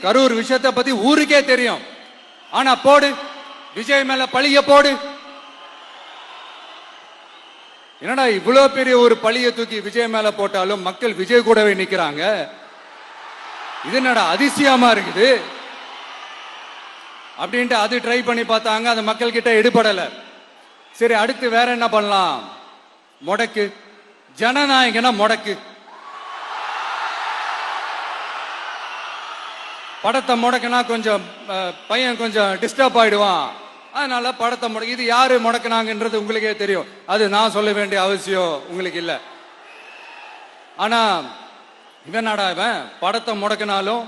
கரூர் விஷயத்தை பத்தி ஊருக்கே தெரியும். ஆனா போடு, விஜய் மேல பழிய போடு. என்னடா இவ்வளவு பெரிய ஒரு பழிய தூக்கி விஜய் மேல போட்டாலும் மக்கள் விஜய் கூடவே நிக்கிறாங்க. இது என்னடா அதிசயமா இருக்குது அப்படின்ட்டு அது ட்ரை பண்ணி பார்த்தாங்க. அது மக்கள் கிட்ட எடுபடல. சரி, அடுத்து வேற என்ன பண்ணலாம்? முடக்கு, ஜனநாயகனா முடக்கு. படத்தை முடக்கினா கொஞ்சம் பையன் கொஞ்சம் டிஸ்டர்ப் ஆயிடுவான். அதனால படத்தை முடக்கு. இது யாரு முடக்கினாங்கன்றது உங்களுக்கே தெரியும். அது நான் சொல்ல வேண்டிய அவசியம் உங்களுக்கு இல்லை. ஆனா இவன் நாடா இவன் படத்தை முடக்கினாலும்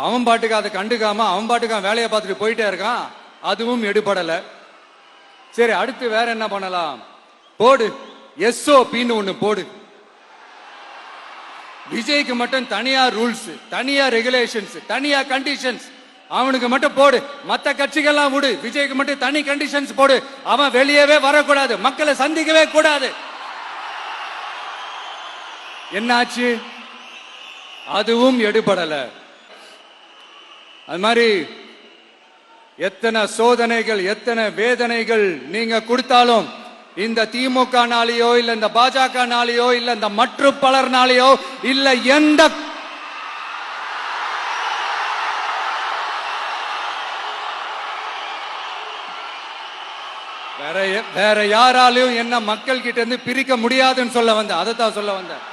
அவன் பாட்டுக்கு அதை கண்டுக்காம அவன் பாட்டுக்கு வேலையை பார்த்துட்டு போயிட்டே இருக்கான். அதுவும் எடுபடல. சரி, அடுத்து வேற என்ன பண்ணலாம்? போடு, SOPன்னு ஒண்ணு போடு. விஜய்க்கு மட்டும் தனியா ரூல்ஸ், தனியா ரெகுலேஷன்ஸ், தனியா கண்டிஷன்ஸ். அவனுக்கு மட்டும் போடு. மத்த கட்சிகள்லாம் விடு, விஜய்க்கு மட்டும் தனி கண்டிஷன்ஸ் போடு. அவன் வெளியவே வரக்கூடாது, மக்களை சந்திக்கவே கூடாது. என்னாச்சு? அதுவும் எடுபடல. அது மாதிரி எத்தனை சோதனைகள், எத்தனை வேதனைகள் நீங்க கொடுத்தாலும் இந்த திமுக நாளையோ இல்ல இந்த பாஜக நாளையோ இல்ல இந்த மற்ற பலர் நாளையோ இல்ல எந்த வேற யாராலையும் என்ன மக்கள் கிட்ட இருந்து பிரிக்க முடியாதுன்னு சொல்ல வந்த. அதைத்தான் சொல்ல வந்தேன்.